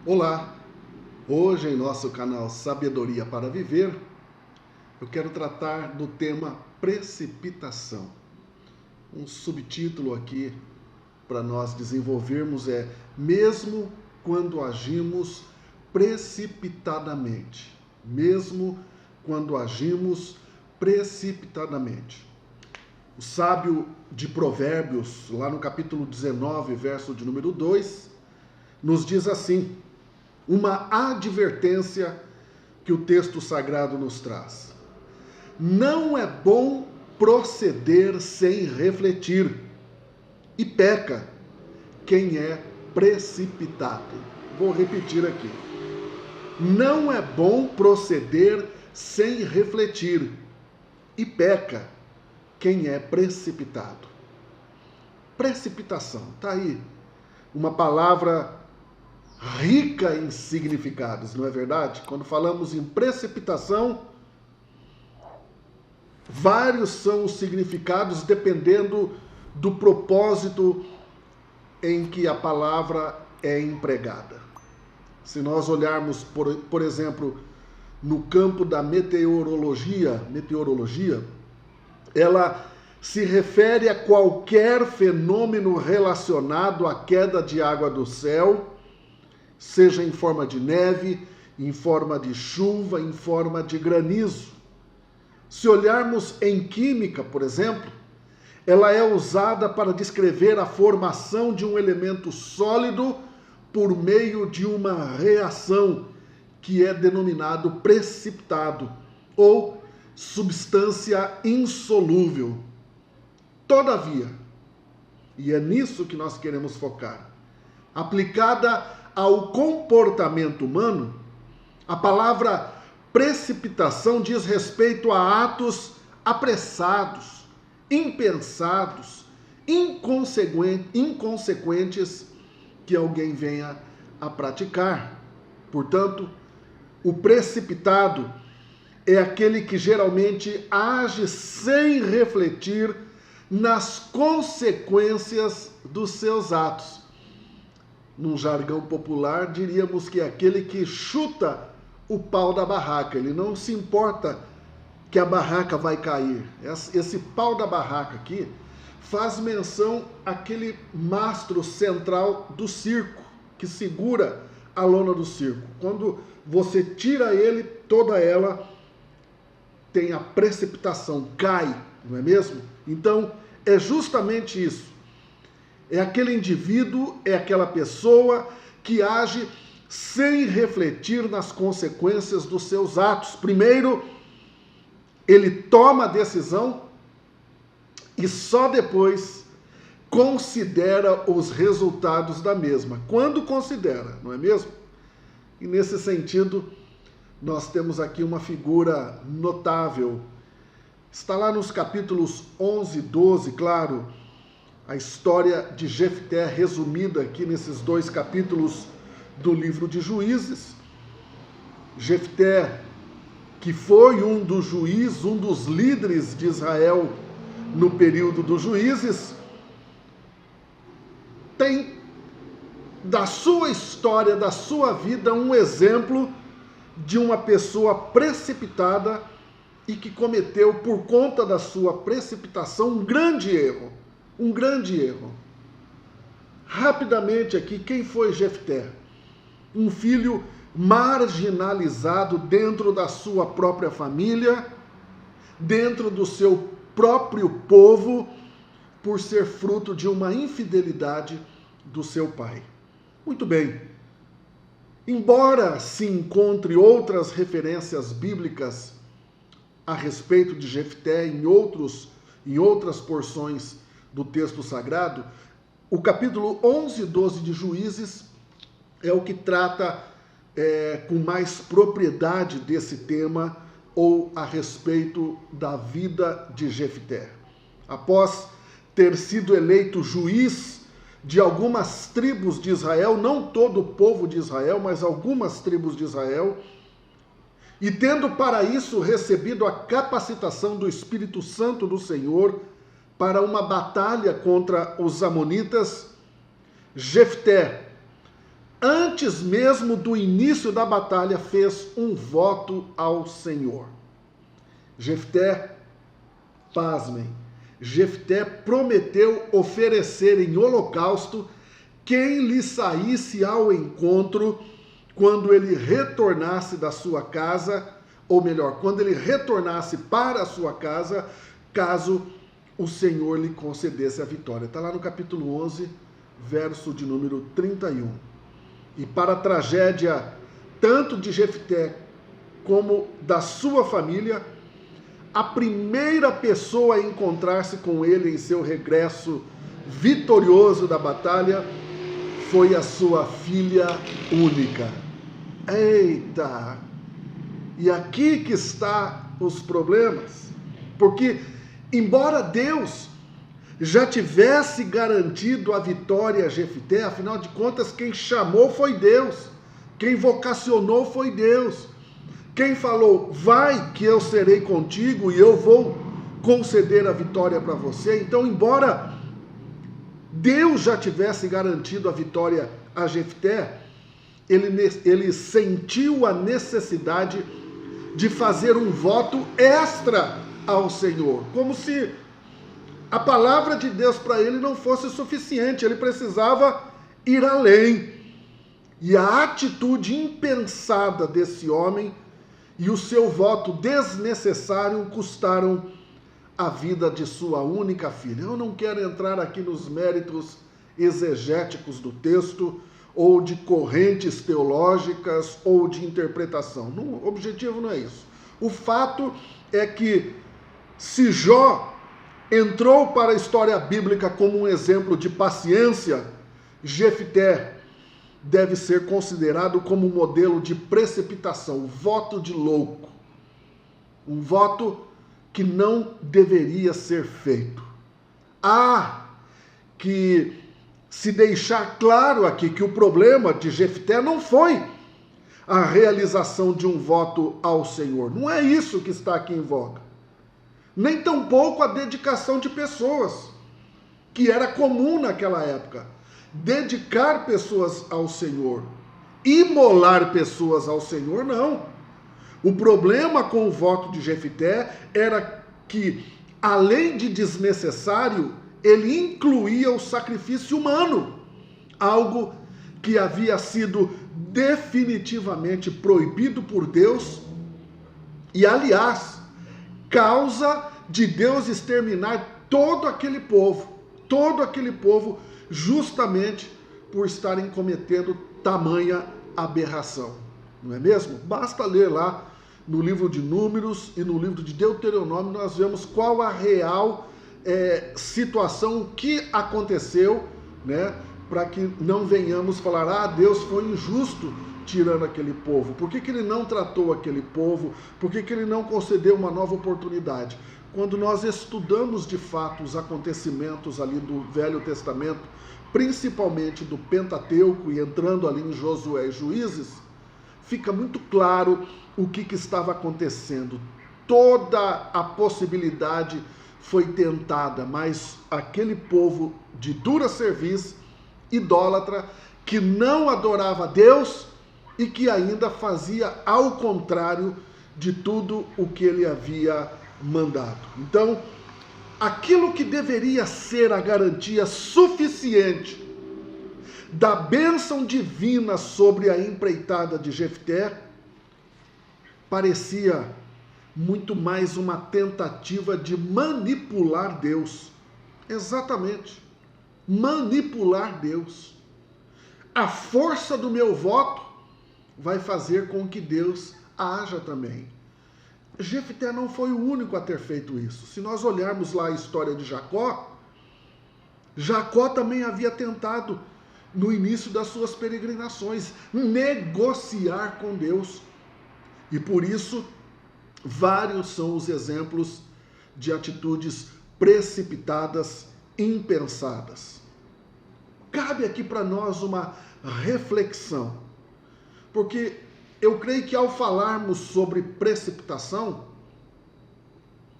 Olá! Hoje em nosso canal Sabedoria para Viver, eu quero tratar do tema precipitação. Um subtítulo aqui para nós desenvolvermos é mesmo quando agimos precipitadamente. Mesmo quando agimos precipitadamente. O sábio de Provérbios, lá no capítulo 19, verso de número 2, nos diz assim: uma advertência que o texto sagrado nos traz. Não é bom proceder sem refletir, e peca quem é precipitado. Vou repetir aqui. Não é bom proceder sem refletir, e peca quem é precipitado. Precipitação, tá aí. Uma palavra rica em significados, não é verdade? Quando falamos em precipitação, vários são os significados dependendo do propósito em que a palavra é empregada. Se nós olharmos, por exemplo, no campo da meteorologia, ela se refere a qualquer fenômeno relacionado à queda de água do céu, seja em forma de neve, em forma de chuva, em forma de granizo. Se olharmos em química, por exemplo, ela é usada para descrever a formação de um elemento sólido por meio de uma reação que é denominado precipitado ou substância insolúvel. Todavia, e é nisso que nós queremos focar, aplicada ao comportamento humano, a palavra precipitação diz respeito a atos apressados, impensados, inconsequentes que alguém venha a praticar. Portanto, o precipitado é aquele que geralmente age sem refletir nas consequências dos seus atos. Num jargão popular, diríamos que é aquele que chuta o pau da barraca. Ele não se importa que a barraca vai cair. Esse pau da barraca aqui faz menção àquele mastro central do circo, que segura a lona do circo. Quando você tira ele, toda ela tem a precipitação, cai, não é mesmo? Então, é justamente isso. É aquele indivíduo, é aquela pessoa que age sem refletir nas consequências dos seus atos. Primeiro, ele toma a decisão e só depois considera os resultados da mesma. Quando considera, não é mesmo? E nesse sentido, nós temos aqui uma figura notável. Está lá nos capítulos 11 e 12, claro, a história de Jefté resumida aqui nesses dois capítulos do livro de Juízes. Jefté, que foi um dos juízes, um dos líderes de Israel no período dos juízes, tem da sua história, da sua vida, um exemplo de uma pessoa precipitada e que cometeu, por conta da sua precipitação, um grande erro. Um grande erro. Rapidamente aqui, quem foi Jefté? Um filho marginalizado dentro da sua própria família, dentro do seu próprio povo, por ser fruto de uma infidelidade do seu pai. Muito bem. Embora se encontre outras referências bíblicas a respeito de Jefté em outras porções do texto sagrado, o capítulo 11 e 12 de Juízes é o que trata com mais propriedade desse tema ou a respeito da vida de Jefté. Após ter sido eleito juiz de algumas tribos de Israel, não todo o povo de Israel, mas algumas tribos de Israel, e tendo para isso recebido a capacitação do Espírito Santo do Senhor para uma batalha contra os amonitas, Jefté antes mesmo do início da batalha, fez um voto ao Senhor. Jefté, pasmem, Jefté prometeu oferecer em holocausto quem lhe saísse ao encontro quando ele retornasse da sua casa, ou melhor, quando ele retornasse para a sua casa, caso o Senhor lhe concedesse a vitória. Está lá no capítulo 11, verso de número 31. E para a tragédia tanto de Jefté como da sua família, a primeira pessoa a encontrar-se com ele em seu regresso vitorioso da batalha foi a sua filha única. Eita! E aqui que está os problemas, porque embora Deus já tivesse garantido a vitória a Jefté, afinal de contas quem chamou foi Deus, quem vocacionou foi Deus, quem falou, vai que eu serei contigo e eu vou conceder a vitória para você. Então, embora Deus já tivesse garantido a vitória a Jefté, ele sentiu a necessidade de fazer um voto extra ao Senhor, como se a palavra de Deus para ele não fosse suficiente, ele precisava ir além. E a atitude impensada desse homem e o seu voto desnecessário custaram a vida de sua única filha. Eu não quero entrar aqui nos méritos exegéticos do texto, ou de correntes teológicas, ou de interpretação. O objetivo não é isso. O fato é que se Jó entrou para a história bíblica como um exemplo de paciência, Jefté deve ser considerado como um modelo de precipitação, um voto de louco, um voto que não deveria ser feito. Há que se deixar claro aqui que o problema de Jefté não foi a realização de um voto ao Senhor. Não é isso que está aqui em voga. Nem tampouco a dedicação de pessoas, que era comum naquela época. Dedicar pessoas ao Senhor, imolar pessoas ao Senhor, não. O problema com o voto de Jefté era que, além de desnecessário, ele incluía o sacrifício humano, algo que havia sido definitivamente proibido por Deus e, aliás, causa de Deus exterminar todo aquele povo, justamente por estarem cometendo tamanha aberração. Não é mesmo? Basta ler lá no livro de Números e no livro de Deuteronômio, nós vemos qual a real situação, o que aconteceu, né? Para que não venhamos falar, Deus foi injusto tirando aquele povo. Por que ele não tratou aquele povo? Por que ele não concedeu uma nova oportunidade? Quando nós estudamos de fato os acontecimentos ali do Velho Testamento, principalmente do Pentateuco e entrando ali em Josué e Juízes, fica muito claro o que estava acontecendo. Toda a possibilidade foi tentada, mas aquele povo de dura cerviz, idólatra, que não adorava a Deus e que ainda fazia ao contrário de tudo o que ele havia mandado. Então, aquilo que deveria ser a garantia suficiente da bênção divina sobre a empreitada de Jefté, parecia muito mais uma tentativa de manipular Deus. Exatamente. Manipular Deus. A força do meu voto vai fazer com que Deus haja também. Jefté não foi o único a ter feito isso. Se nós olharmos lá a história de Jacó, Jacó também havia tentado, no início das suas peregrinações, negociar com Deus. E por isso, vários são os exemplos de atitudes precipitadas, impensadas. Cabe aqui para nós uma reflexão, porque eu creio que ao falarmos sobre precipitação,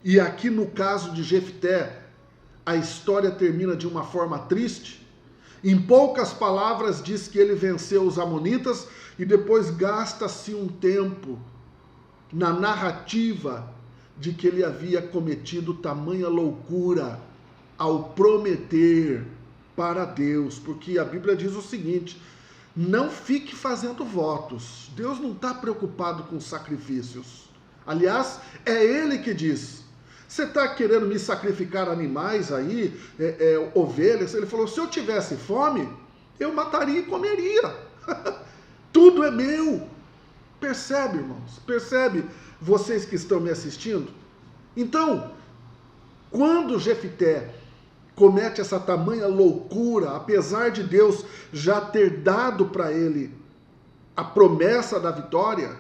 e aqui no caso de Jefté, a história termina de uma forma triste, Em poucas palavras, diz que ele venceu os amonitas e depois gasta-se um tempo na narrativa de que ele havia cometido tamanha loucura ao prometer para Deus, porque a Bíblia diz o seguinte: não fique fazendo votos. Deus não está preocupado com sacrifícios. Aliás, é ele que diz: você está querendo me sacrificar animais aí, ovelhas? Ele falou: se eu tivesse fome, eu mataria e comeria. Tudo é meu. Percebe, irmãos? Percebe, vocês que estão me assistindo? Então, quando Jefté comete essa tamanha loucura, apesar de Deus já ter dado para ele a promessa da vitória,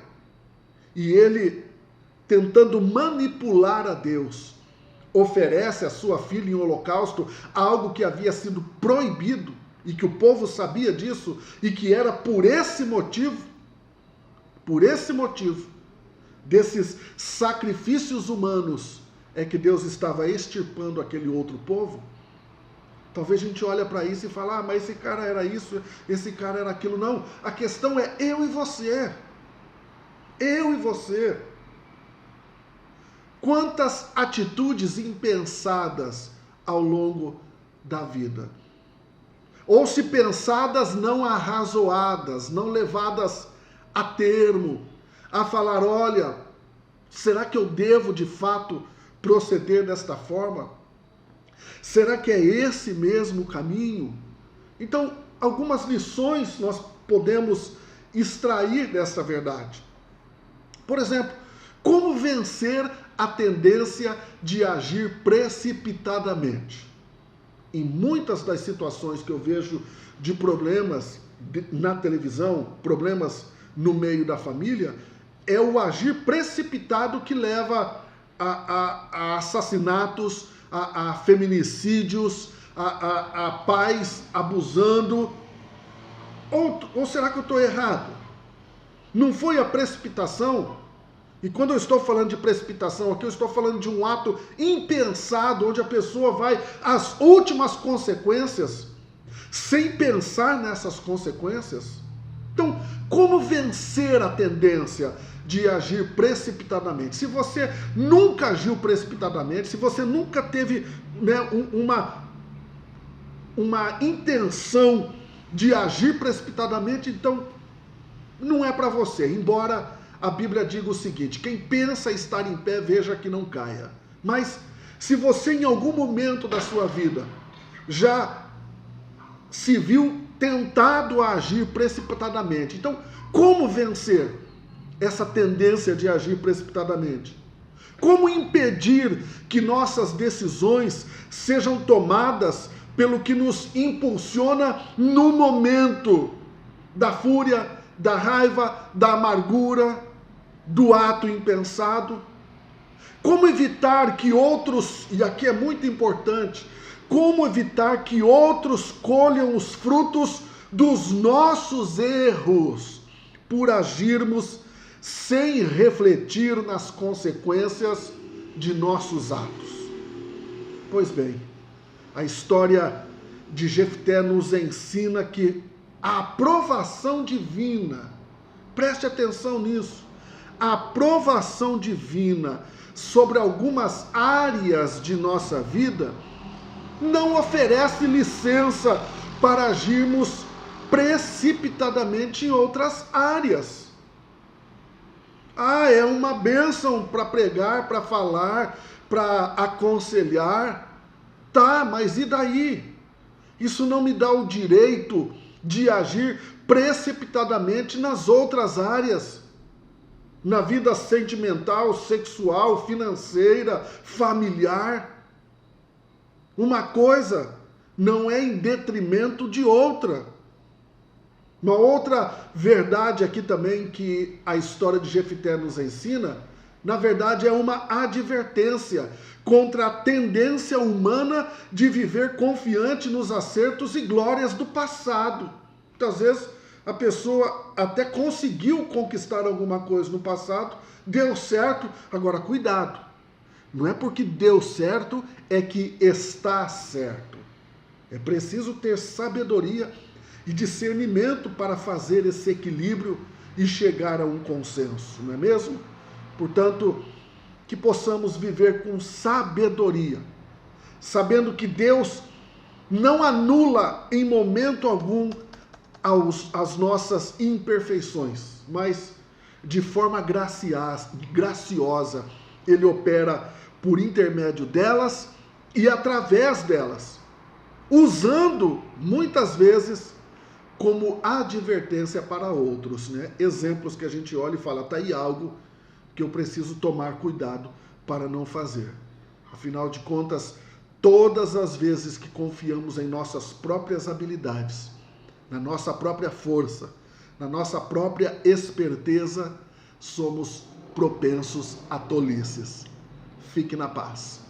e ele, tentando manipular a Deus, oferece a sua filha em holocausto, algo que havia sido proibido, e que o povo sabia disso, e que era por esse motivo, desses sacrifícios humanos, é que Deus estava extirpando aquele outro povo. Talvez a gente olhe para isso e fale: ah, mas esse cara era isso, esse cara era aquilo. Não, a questão é eu e você. Eu e você. Quantas atitudes impensadas ao longo da vida. Ou se pensadas, não arrazoadas, não levadas a termo, a falar: olha, será que eu devo de fato proceder desta forma? Será que é esse mesmo caminho? Então, algumas lições nós podemos extrair dessa verdade. Por exemplo, como vencer a tendência de agir precipitadamente? Em muitas das situações que eu vejo de problemas na televisão, problemas no meio da família, é o agir precipitado que leva a assassinatos, a feminicídios, a pais abusando. Ou será que eu estou errado? Não foi a precipitação? E quando eu estou falando de precipitação aqui, eu estou falando de um ato impensado, onde a pessoa vai às últimas consequências, sem pensar nessas consequências. Então, como vencer a tendência de agir precipitadamente? Se você nunca agiu precipitadamente, se você nunca teve, né, uma intenção de agir precipitadamente, então não é para você. Embora a Bíblia diga o seguinte: quem pensa estar em pé, veja que não caia. Mas se você em algum momento da sua vida já se viu tentado a agir precipitadamente, então como vencer essa tendência de agir precipitadamente? Como impedir que nossas decisões sejam tomadas pelo que nos impulsiona no momento da fúria, da raiva, da amargura, do ato impensado? Como evitar que outros, e aqui é muito importante, como evitar que outros colham os frutos dos nossos erros por agirmos sem refletir nas consequências de nossos atos? Pois bem, a história de Jefté nos ensina que a aprovação divina, preste atenção nisso, a aprovação divina sobre algumas áreas de nossa vida não oferece licença para agirmos precipitadamente em outras áreas. Ah, é uma bênção para pregar, para falar, para aconselhar. Tá, mas e daí? Isso não me dá o direito de agir precipitadamente nas outras áreas. Na vida sentimental, sexual, financeira, familiar. Uma coisa não é em detrimento de outra. Uma outra verdade aqui também que a história de Jefté nos ensina, na verdade é uma advertência contra a tendência humana de viver confiante nos acertos e glórias do passado. Muitas vezes a pessoa até conseguiu conquistar alguma coisa no passado, deu certo, agora cuidado. Não é porque deu certo é que está certo. É preciso ter sabedoria e discernimento para fazer esse equilíbrio e chegar a um consenso, não é mesmo? Portanto, que possamos viver com sabedoria, sabendo que Deus não anula em momento algum as nossas imperfeições, mas de forma graciosa, Ele opera por intermédio delas e através delas, usando muitas vezes como advertência para outros, né? Exemplos que a gente olha e fala, tá aí algo que eu preciso tomar cuidado para não fazer. Afinal de contas, todas as vezes que confiamos em nossas próprias habilidades, na nossa própria força, na nossa própria esperteza, somos propensos a tolices. Fique na paz.